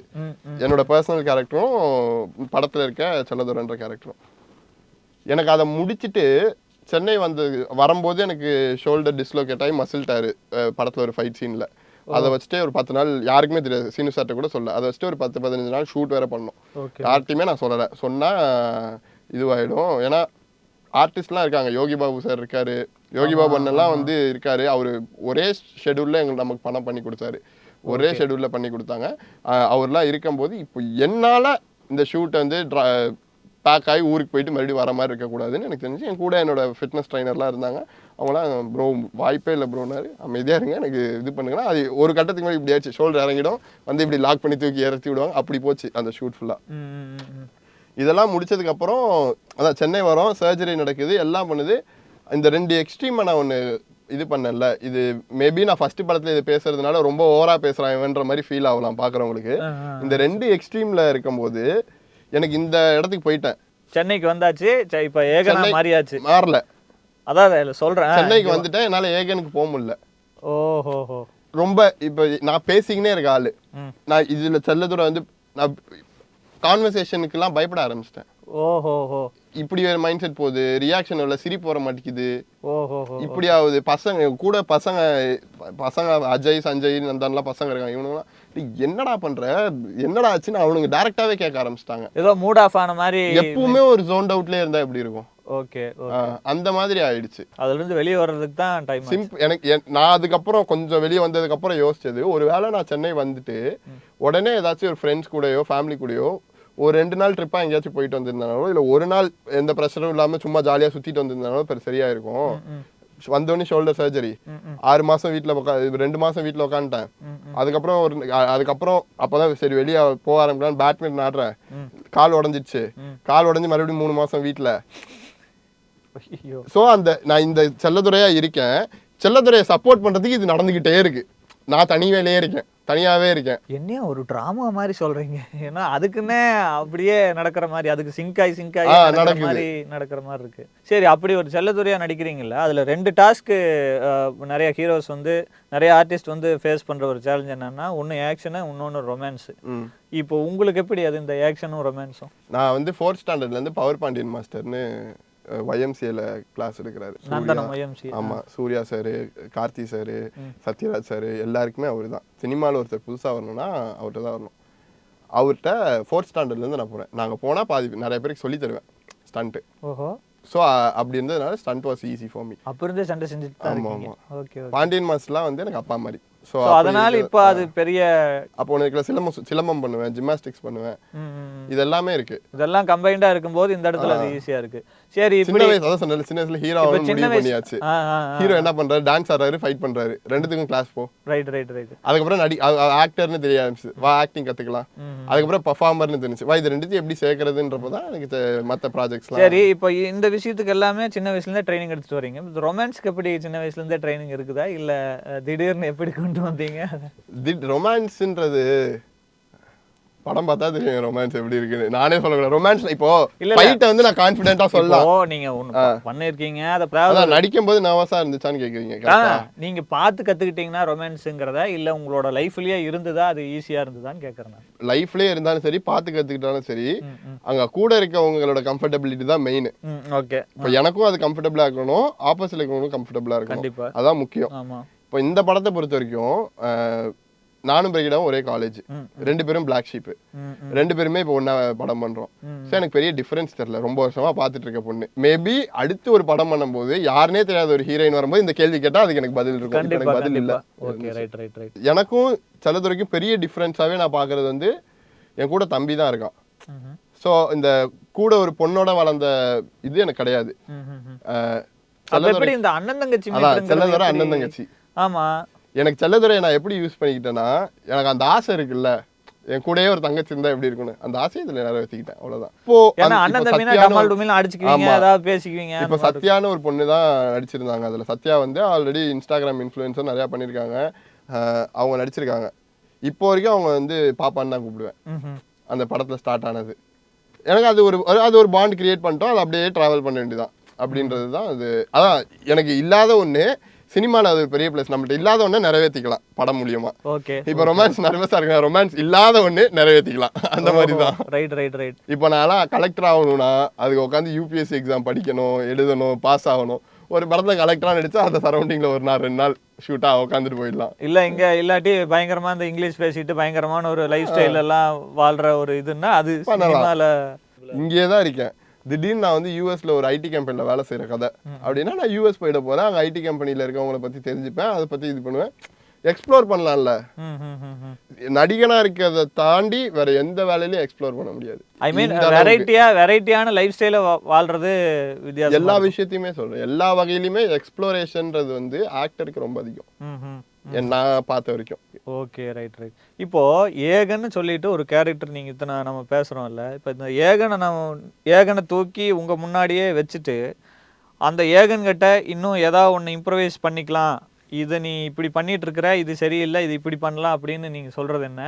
என்னோட பர்சனல் கேரக்டரும் படத்துல இருக்க செல்லதுரைன்ற கேரக்டரும். எனக்கு அதை முடிச்சுட்டு சென்னை வரும்போது எனக்கு ஷோல்டர் டிஸ்லோகேட் ஆகி மசில் டயர் படத்துல ஒரு ஃபைட் சீன்ல அதை வச்சுட்டு ஒரு 10 நாள் யாருக்குமே தெரியாது, சீனு சார்ட்ட கூட சொல்ல, அதை வச்சுட்டு ஒரு 10-15 நாள் ஷூட் வேற பண்ணோம். யார்ட்டையுமே நான் சொல்லலை, சொன்னா இதுவாயிடும். ஏன்னா ஆர்டிஸ்ட்லாம் இருக்காங்க, யோகி பாபு சார் இருக்காரு, யோகி பாபு அண்ணெல்லாம் வந்து இருக்காரு. அவரு ஒரே ஷெடியூல்ல நமக்கு பணம் பண்ணி கொடுத்தாரு, ஒரே ஷெடியூல்ல பண்ணி கொடுத்தாங்க. அவர்லாம் இருக்கும்போது இப்போ என்னால இந்த ஷூட் வந்து பேக் ஆகி ஊருக்கு போயிட்டு மறுபடியும் வர மாதிரி இருக்கக்கூடாதுன்னு எனக்கு தெரிஞ்சு என் கூட என்னோட ஃபிட்னஸ் ட்ரைனர்லாம் இருந்தாங்க. அவங்களாம் ப்ரோ வாய்ப்பே இல்லை ப்ரோனாரு, அமைதியாக இருங்க எனக்கு இது பண்ணுங்கன்னா. அது ஒரு கட்டத்துக்கு மேலே இப்படி ஆச்சு, ஷோல்டர் இறங்கிடும், வந்து இப்படி லாக் பண்ணி தூக்கி இறச்சி விடுவாங்க. அப்படி போச்சு அந்த ஷூட் ஃபுல்லாக. இதெல்லாம் முடிச்சதுக்கப்புறம் அதான் சென்னை வரோம், சர்ஜரி நடக்குது, எல்லாம் பண்ணுது. இந்த ரெண்டு எக்ஸ்ட்ரீமை நான் ஒன்று இது பண்ணல. இது மேபி நான் ஃபர்ஸ்ட் படத்தில் இது பேசுறதுனால ரொம்ப ஓவராக பேசுகிறாங்கன்ற மாதிரி ஃபீல் ஆகலாம் பார்க்குறவங்களுக்கு. இந்த ரெண்டு எக்ஸ்ட்ரீமில் இருக்கும்போது எனக்கு இந்த இடத்துக்கு போயிட்டேன். சென்னைக்கு வந்தாச்சு, இப்போ ஏகனா மாறியாச்சு. மாறல, அதான் சொல்கிறேன். சென்னைக்கு வந்துட்டேன், என்னால் ஏகனுக்கு போக முடியல. ஓஹோ. ரொம்ப இப்போ நான் பேசிக்கினே இருக்க ஆளு. நான் இதில் செல்லதுரை வந்து நான் கான்வர்சேஷனுக்குலாம் பயப்பட ஆரம்பிச்சிட்டேன். ஓஹோ. இப்படி ஒரு மைண்ட் செட் போகுது, ரியாக்ஷன் இல்லை, சிரிப்பு வர மாட்டேங்குது. இப்படி ஆகுது. பசங்க அஜய் சஞ்சய் நந்தான்லாம் பசங்க இருக்காங்க, இவனுங்களாம் என்னடா பண்ற, என்னடா ஆச்சுன்னு அவனுங்க டைரக்டாவே கேட்க ஆரம்பிச்சிட்டாங்க. ஏதோ மூட் ஆஃப் ஆன மாதிரி. எப்பவுமே ஒரு ஜோன் அவுட்லயே இருந்தா எப்படி இருக்கும், ஓகே அந்த மாதிரி ஆயிடுச்சு. அதுல இருந்து வெளியே வர்றதுக்கு தான் டைம் சிம்பிள். எனக்கு நான் அதுக்கப்புறம் கொஞ்சம் வெளியே வந்ததுக்கு அப்புறம் யோசிச்சது, ஒருவேளை நான் சென்னை வந்துட்டு உடனே ஏதாச்சும் ஒரு ஃப்ரெண்ட்ஸ் கூடயோ ஃபேமிலி கூடயோ ஒரு 2 நாள் ட்ரிப்பா எங்கேயாச்சும் போயிட்டு வந்திருந்தாலும் இல்ல ஒரு நாள் எந்த ப்ரெஷரும் இல்லாம சும்மா ஜாலியா சுத்திட்டு வந்திருந்தாலும் சரியா இருக்கும். வந்தோடனே ஷோல்டர் சர்ஜரி 6 மாசம் வீட்டுல 2 மாசம் வீட்டுல உட்காந்துட்டேன். அதுக்கப்புறம் அதுக்கப்புறம் அப்பதான் சரி வெளியே போக ஆரம்பிக்கலாம். பேட்மிண்டன் ஆடுறேன், கால் உடஞ்சிடுச்சு. கால் உடஞ்சி மறுபடியும் 3 மாசம் வீட்டுல. சோ நான் இந்த செல்லதுரையா இருக்கேன். செல்லதுரையை சப்போர்ட் பண்றதுக்கு இது நடந்துகிட்டே இருக்கு. நான் தனியாவே இருக்கேன். என்ன ஒரு டிராமா மாதிரி சொல்றீங்க? ஏன்னா அதுக்குன்னே அப்படியே நடக்கிற மாதிரி, அதுக்கு சிங்காய் நடக்கிற மாதிரி இருக்கு. சரி, அப்படி ஒரு செல்லதுரையா நடிக்கிறீங்கல்ல, அதுல 2 டாஸ்க்கு நிறைய ஹீரோஸ் வந்து நிறைய ஆர்டிஸ்ட் வந்து ஃபேஸ் பண்ற ஒரு சேலஞ்ச் என்னன்னா, ஒன்னு ஆக்ஷனு, இன்னொன்னு ரொமான்ஸ். இப்போ உங்களுக்கு எப்படி அது இந்த ஆக்ஷனும் ரொமான்ஸும்? நான் வந்து 4th ஸ்டாண்டர்ட்ல இருந்து பவர் பாண்டியன் மாஸ்டர்னு YMCAல கிளாஸ் எடுக்கிறாரு. ஆமா, Suriya sir, Karthi sir, Sathyaraj sir எல்லாருக்குமே அவரு தான். சினிமாவில் ஒருத்தர் புதுசா வரணும்னா அவர்கிட்ட தான் வரணும். அவர்கிட்ட 4th ஸ்டாண்டர்ட்ல இருந்து நான் போறேன். நாங்க போனா பாதி நிறைய பேருக்கு சொல்லி தருவேன் ஸ்டண்ட். ஸோ அப்படி இருந்ததுனால stunt was easy for me. அப்போ இருந்தே சண்டை செஞ்சுட்டு தான் இருக்கீங்க. ஓகே. பாண்டியன் மாஸ்டர்லாம் வந்து எனக்கு அப்பா மாதிரி. ஸோ அதனால இப்போ அது பெரிய அப்போ உனக்கு சிலம்பம் பண்ணுவேன், ஜிம்னாஸ்டிக்ஸ் பண்ணுவேன், இது எல்லாமே இருக்கு. இதெல்லாம் கம்பைண்டா இருக்கும்போது இந்த இடத்துல அது ஈஸியா இருக்கு. சரி, சின்ன வயசு அதான் சொன்னேன், சின்ன வயசுல ஹீரோ ஆகணும் முடிவு பண்ணியாச்சு. ஹீரோ என்ன பண்றாரு, டான்ஸ் ஆடுறாரு, ஃபைட் பண்றாரு, ரெண்டுத்துக்கும் கிளாஸ் போ. ரைட். அதுக்கப்புறம் ஆக்டர்னு தெரிய ஆரம்பிச்சு, வா ஆக்டிங் கத்துக்கலாம். அதுக்கப்புறம் பர்ஃபார்மர்னு தெரிஞ்சு, வா இது ரெண்டுத்தையும் எப்படி சேர்க்கறதுன்றப்பதான் எனக்கு மற்ற ப்ராஜெக்ட்ஸ்லாம். சரி, இப்போ இந்த விஷயத்துக்கு எல்லாமே சின்ன வயசுல இருந்தே ட்ரைனிங் எடுத்துட்டு வரீங்க. ரொமான்ஸ்க்கு எப்படி சின்ன வயசுல இருந்தே ட்ரைனிங் இருக்குதா, இல்ல திடீர்னு எப்படி கொண்டு வந்தீங்க? ரொமான்ஸ்ன்றது படம் பார்த்தா தெரியும் ரொமான்ஸ் எப்படி இருக்குன்னு. நானே சொல்லக்கூடாது ரொமான்ஸ். இப்போ ஃபைட்ட வந்து நான் கான்ஃபிடென்ட்டா சொல்லலாம். நீங்க ஒன்னு பண்ணிருக்கீங்க, அத நடிக்கும் போது நர்வஸா இருந்துச்சான்னு கேக்குறீங்க. கரெக்ட்டா? நீங்க பார்த்து கத்துக்கிட்டீங்கன்னா ரொமான்ஸ்ங்கறதா, இல்ல உங்களோட லைஃப்லயே இருந்ததா, அது ஈஸியா இருந்ததான்னு கேக்குறேன். லைஃப்லயே இருந்தாலும் சரி, பார்த்து கத்துக்கிட்டாலும் சரி, அங்க கூட இருக்கவங்களோட கம்ஃபர்டபிலிட்டி தான் மெயின். ஓகே. இப்போ எனக்கும் அது கம்ஃபர்டபிளா இருக்கணும், ஆப்போசிட்ல இருக்கவங்களும் கம்ஃபர்டபிளா இருக்கணும். கண்டிப்பா, அதான் முக்கியம். ஆமா. இப்போ இந்த படத்தை பொறுத்த வரைக்கும் நானும் பிரகிடாவும் ஒரே காலேஜ், 2 பேரும் பிளாக் ஷீப், 2 பேருமே இப்போ ஒண்ணா படம் பண்றோம். ஸோ எனக்கு பெரிய டிஃபரன்ஸ் தெரியல. ரொம்ப வருஷமா பார்த்துட்டு இருக்க பொண்ணு மேபி அடுத்து ஒரு படம் பண்ணும்போது யாருனே தெரியாத ஒரு ஹீரோயின் வரும்போது இந்த கேள்வி கேட்டா அதுக்கு எனக்கு பதில் இருக்கும். எனக்கு பதில் இல்ல. எனக்கும் செல்லதுரைக்கும் பெரிய டிஃபரன்ஸாவே நான் பாக்குறது வந்து என் கூட தம்பி தான் இருக்கான். ஸோ இந்த கூட ஒரு பொண்ணோட வளர்ந்த இது எனக்கு கிடையாது. செல்லதுரை அண்ணன் தங்கச்சி. ஆமா, எனக்கு செல்லதுரையை நான் எப்படி யூஸ் பண்ணிக்கிட்டேன்னா, எனக்கு அந்த ஆசை இருக்குல்ல, என் கூடயே ஒரு தங்கச்சி இருந்தா எப்படி இருக்குன்னு, அந்த ஆசையை இதுல நிறைவேற்றிக்கிட்டேன். அவ்வளவுதான். இப்போ சத்யான்னு ஒரு பொண்ணு தான் நடிச்சிருந்தாங்க. அதுல சத்யா வந்து ஆல்ரெடி இன்ஸ்டாகிராம் இன்ஃப்ளூயன்ஸர் நிறைய பண்ணிருக்காங்க. அவங்க நடிச்சிருக்காங்க. இப்போ வரைக்கும் அவங்க வந்து பாப்பான்னு தான் கூப்பிடுவேன். அந்த படத்துல ஸ்டார்ட் ஆனது எனக்கு அது ஒரு பாண்ட் கிரியேட் பண்ணிட்டோம். அது அப்படியே டிராவல் பண்ண வேண்டியதான் அப்படின்றது தான் அது. அதான் எனக்கு இல்லாத ஒண்ணு சினிமாவில் அது ஒரு பெரிய பிளஸ். நம்மகிட்ட இல்லாத ஒண்ணு நிறைவேற்றிக்கலாம் படம் மூலியமா. ஓகே. இப்போ ரொமான்ஸ் நர்வஸா இருக்கு, ரொமான்ஸ் இல்லாத ஒண்ணு நிறைவேற்றிக்கலாம். அந்த மாதிரி தான். ரைட். இப்போ நான் கலெக்டர் ஆகணும்னா அதுக்கு உட்காந்து UPSC எக்ஸாம் படிக்கணும், எழுதணும், பாஸ் ஆகணும். ஒரு படத்துல கலெக்டரா நடிச்சா அந்த சரௌண்டிங்ல ஒரு நாள் 2 நாள் ஷூட்டா உட்காந்துட்டு போயிடலாம். இல்ல இங்க இல்லாட்டி பயங்கரமா இந்த இங்கிலீஷ் பேசிட்டு பயங்கரமான ஒரு லைஃப் ஸ்டைல் எல்லாம் வாழ்ற ஒரு இதுன்னா அது சினிமால. இங்கே தான் இருக்கேன். திடீர்னு நான் வந்து யூஎஸ்ல ஒரு ஐடி கம்பெனில வேலை செய்யற கதை அப்படின்னா நான் யூஎஸ் போயிட போறேன். அங்கே ஐடி கம்பெனில இருக்கவங்களை பத்தி தெரிஞ்சுப்பேன், அதை பத்தி இது பண்ணுவேன், எக்ஸ்ப்ளோர் பண்ணலாம்ல. நடிகனா இருக்கிறத தாண்டி வேற எந்த வேலையிலயும் எக்ஸ்ப்ளோர் பண்ண முடியாது. ஐ மீன் வெரைட்டியான லைஃப் ஸ்டைல வாழ்றது வித்தியாசம். எல்லா விஷயத்தையுமே சொல்றேன், எல்லா வகையிலுமே எக்ஸ்ப்ளோரேஷன்ன்றது வந்து ஆக்டருக்கு ரொம்ப அதிகம் நான் பார்த்த வரைக்கும். Okay, right. இப்போ ஏகன்னு சொல்லிட்டு ஒரு கேரக்டர் நீங்க இத்தனை நம்ம பேசுறோம்ல, இப்போ இந்த ஏகனை தூக்கி உங்க முன்னாடியே வச்சுட்டு அந்த ஏகன் கிட்ட இன்னும் ஏதாவது ஒன்று இம்ப்ரவைஸ் பண்ணிக்கலாம், இதை நீ இப்படி பண்ணிட்டு இருக்கிற, இது சரியில்லை, இது இப்படி பண்ணலாம் அப்படின்னு நீங்க சொல்றது என்ன?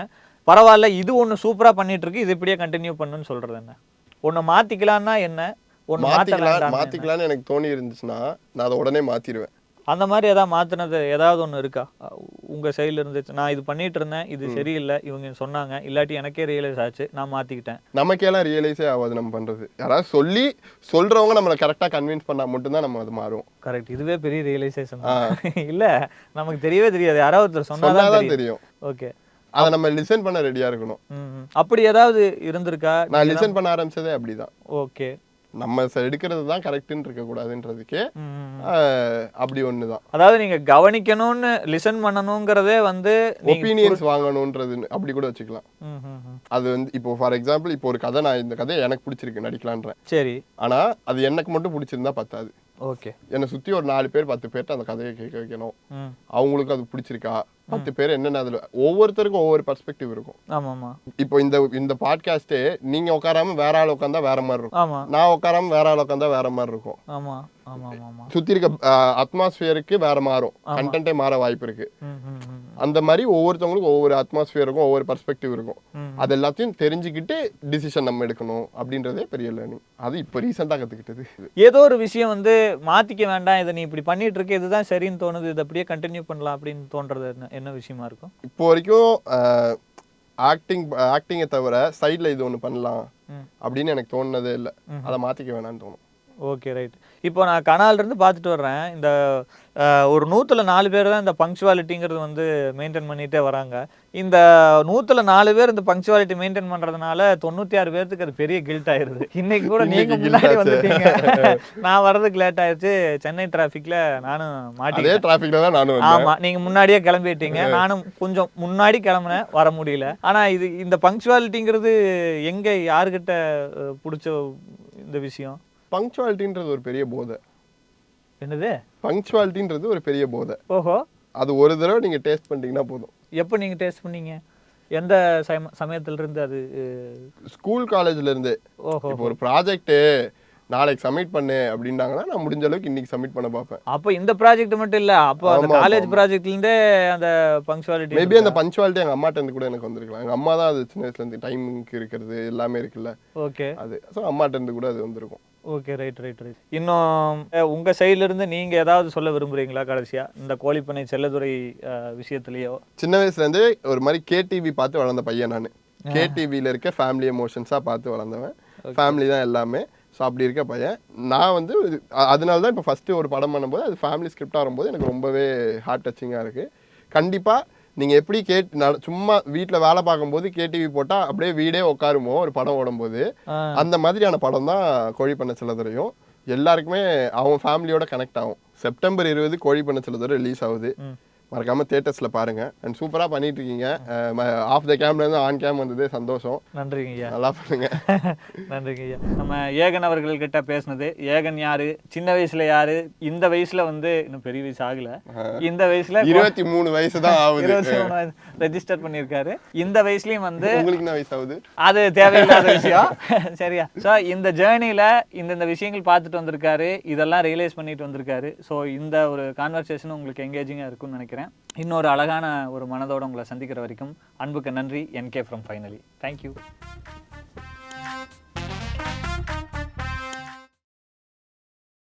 பரவாயில்ல, இது ஒன்று சூப்பரா பண்ணிட்டு இருக்கு, இது இப்படியே கண்டினியூ பண்ணுன்னு சொல்றது என்ன? ஒன்று மாத்திக்கலாம்னா என்ன, ஒன்று மாத்திக்கலாம்னு எனக்கு தோணி இருந்துச்சுன்னா நான் அதை உடனே மாத்திடுவேன். அந்த மாதிரி ஏதாவது மாத்தினது ஏதாவது ஒன்று இருக்கா உங்க சைட்ல இருந்துச்சு? நான் இது பண்ணிட்டு இருந்தேன், இது சரியில்லை, இவங்க சொன்னாங்க, இல்லாட்டி எனக்கே ரியலைஸ் ஆச்சு, நான் மாத்திக்கிட்டேன். நமக்கெல்லாம் ரியலைஸே ஆகாது நம்ம பண்றது. யாராவது சொல்றவங்க நம்மளை கரெக்டா கன்வின்ஸ் பண்ணா மட்டும்தான் நம்ம அது மாறும். கரெக்ட். இதுவே பெரிய ரியலைசேஷன் இல்ல, நமக்கு தெரியவே தெரியாது, யாராவது ஒருத்தர் சொன்னாதான் தெரியும். ஓகே, அதை நம்ம லிசன் பண்ண ரெடியா இருக்கணும். அப்படி ஏதாவது இருந்திருக்கா? நான் லிசன் பண்ண ஆரம்பிச்சதே அப்படிதான். ஓகே. நம்ம எடுக்கிறது தான் கரெக்டுன்னு இருக்கக்கூடாதுன்றதுக்கே அப்படி ஒன்று தான். அதாவது நீங்க கவனிக்கணும்னு லிசன் பண்ணணுங்கிறதே வந்து ஒப்பீனியன்ஸ் வாங்கணுன்றது அப்படி கூட வச்சுக்கலாம். அது வந்து இப்போ ஃபார் எக்ஸாம்பிள் இப்போ ஒரு கதை, நான் இந்த கதையை எனக்கு பிடிச்சிருக்கு நடிக்கலான்றேன், சரி, ஆனா அது எனக்கு மட்டும் பிடிச்சிருந்தா பத்தாது. ஓகே, என்னை சுற்றி ஒரு 4 பேர் 10 பேர்ட்ட அந்த கதையை கேட்க வைக்கணும். அவங்களுக்கு அது பிடிச்சிருக்கா, 10 பேர் என்னென்ன, அதில் ஒவ்வொருத்தருக்கும் ஒவ்வொரு பெர்ஸ்பெக்டிவ் இருக்கும். ஆமாம்மா. இப்போ இந்த பாட்காஸ்ட்டே நீங்கள் உட்காராம வேற ஆள் உட்காந்தா வேற மாதிரி இருக்கும், ஆமா, நான் உட்காராம வேற ஆள் உட்காந்தா வேற மாதிரி இருக்கும். ஆமா ஆமா ஆமா. சுற்றி இருக்க அட்மாஸ்பியருக்கு வேற மாறும், கண்டென்ட்டே மாற வாய்ப்பு இருக்கு. அந்த மாதிரி ஒவ்வொருத்தவங்களுக்கும் ஒவ்வொரு அட்மாஸ்பியருக்கும் ஒவ்வொரு பெர்ஸ்பெக்டிவ் இருக்கும். அது எல்லாத்தையும் தெரிஞ்சுக்கிட்டு டிசிஷன் நம்ம எடுக்கணும் அப்படின்றதே பெரிய லேர்னிங். அது இப்போ ரீசெண்டாக கற்றுக்கிட்டது. ஏதோ ஒரு விஷயம் வந்து மாற்றிக்க வேண்டாம், இதை நீ இப்படி பண்ணிட்டு இருக்க, இதுதான் சரின்னு தோணுது, இதை அப்படியே கண்டினியூ பண்ணலாம் அப்படின்னு தோன்றது என்ன விஷயமா இருக்கும்? இப்போ வரைக்கும் ஆக்டிங்கை தவிர சைடில் இது ஒன்று பண்ணலாம் அப்படின்னு எனக்கு தோணுனதே இல்லை. அதை மாற்றிக்க வேணான்னு தோணும். Okay, right. இப்போ நான் கனாலிருந்து பார்த்துட்டு வர்றேன், இந்த ஒரு 100ல் 4 பேர் தான் இந்த பங்க்சுவாலிட்டிங்கிறது வந்து மெயின்டைன் பண்ணிகிட்டே வராங்க. இந்த 100ல் 4 பேர் இந்த பங்க்சுவாலிட்டி மெயின்டைன் பண்ணுறதுனால 96 பேருக்கு அது பெரிய கில்ட் ஆயிடுது. இன்னைக்கு கூட நீங்கள் முன்னாடி வந்துட்டீங்க, நான் வர்றதுக்கு லேட் ஆயிடுச்சு, சென்னை டிராஃபிக்கில் நானும் மாட்டேன். டிராஃபிக்கில் தான் நானும். ஆமாம், நீங்கள் முன்னாடியே கிளம்பிட்டீங்க, நானும் கொஞ்சம் முன்னாடி கிளம்புனேன், வர முடியல. ஆனால் இந்த பங்க்சுவாலிட்டிங்கிறது எங்கே யாருக்கிட்ட பிடிச்ச இந்த விஷயம்? பங்க்சுவாலிட்டின்றது ஒரு பெரிய போதை. என்னது? பங்க்சுவாலிட்டின்றது ஒரு பெரிய போதை. ஓஹோ. அது ஒரு தடவை நீங்கள் டேஸ்ட் பண்ணிட்டீங்கன்னா போதும். எப்போ நீங்கள் டேஸ்ட் பண்ணீங்க? எந்த சமயத்திலிருந்து? அது ஸ்கூல் காலேஜ்ல இருந்து. ஓஹோ. இப்போ ஒரு ப்ராஜெக்ட் நாளைக்கு சப்மிட் பண்ணு அப்படின்னாங்கன்னா நான் முடிஞ்ச அளவுக்கு இன்னைக்கு சப்மிட் பண்ண பார்ப்பேன். அப்போ இந்த ப்ராஜெக்ட் மட்டும் இல்லை, அப்போ அந்த காலேஜ் ப்ராஜெக்ட்லேருந்தே அந்த பங்க்சுவாலிட்டி. மேபி அந்த பங்க்சுவாலிட்டி எங்கள் அம்மாட்ட இருந்து கூட எனக்கு வந்திருக்கலாம். எங்கள் அம்மா தான் அது சின்ன வயசுலேருந்து டைமிங்க்கு இருக்கிறது எல்லாமே இருக்குல்ல. ஓகே. அது ஸோ அம்மாட்ட இருந்து கூட அது வந்திருக்கும். Okay, right right right. இன்னும் உங்கள் சைட்லேருந்து நீங்கள் ஏதாவது சொல்ல விரும்புகிறீங்களா கடைசியாக இந்த கோழிப்பண்ணை செல்லதுரை விஷயத்துலையோ? சின்ன வயசுலேருந்து ஒரு மாதிரி கேடிவி பார்த்து வளர்ந்த பையன் நான். கேடிவியில் இருக்க ஃபேமிலி எமோஷன்ஸாக பார்த்து வளர்ந்தவன். ஃபேமிலி தான் எல்லாமே. ஸோ அப்படி இருக்க பையன் நான் வந்து அதனால தான் இப்போ ஃபஸ்ட்டு ஒரு படம் பண்ணும்போது அது ஃபேமிலி ஸ்கிரிப்டாக வரும்போது எனக்கு ரொம்பவே ஹார்ட் டச்சிங்காக இருக்குது. கண்டிப்பாக நீங்கள் எப்படி சும்மா வீட்டில் வேலை பார்க்கும்போது கேடிவி போட்டால் அப்படியே வீடே உட்காருமோ ஒரு படம் ஓடும்போது, அந்த மாதிரியான படம் தான் கோழிப்பண்ணை செல்லதுரையும். எல்லாருக்குமே அவன் ஃபேமிலியோட கனெக்ட் ஆகும். செப்டம்பர் 20 கோழிப்பண்ணை செல்லதுரை ரிலீஸ் ஆகுது. மறக்காம தியேட்டர்ஸ்ல பாருங்க. அண்ட் சூப்பரா பண்ணிட்டு இருக்கீங்க. ஆஃப் த கேம்ல இருந்து ஆன் கேம் வந்ததே சந்தோஷம். நன்றிங்க ஐயா. நல்லா பண்ணுங்க. நன்றிங்க ஐயா. நம்ம ஏகன் அவர்கள்கிட்ட பேசுனது. ஏகன் யாரு, சின்ன வயசுல யாரு, இந்த வயசுல வந்து இன்னும் பெரிய வயசு ஆகல, இந்த வயசுல 23 வயசு தான் ஆகுது, 23 வயசு ரெஜிஸ்டர் பண்ணிருக்காரு. இந்த வயசுலயும் வந்து உங்களுக்கு என்ன வயசு ஆகுது அது தேவையில்லாத விஷயம். சரியா? ஸோ இந்த ஜேர்னில இந்த விஷயங்கள் பார்த்துட்டு வந்திருக்காரு, இதெல்லாம் ரியலைஸ் பண்ணிட்டு வந்திருக்காரு. ஸோ இந்த ஒரு கான்வர்சேஷன் உங்களுக்கு எங்கேஜிங்காக இருக்கும்னு நினைக்கிறேன். இன்னொரு அழகான ஒரு மனதோட உங்களை சந்திக்கிற வரைக்கும் அன்புக்கு நன்றி. NK from Finally. Thank you.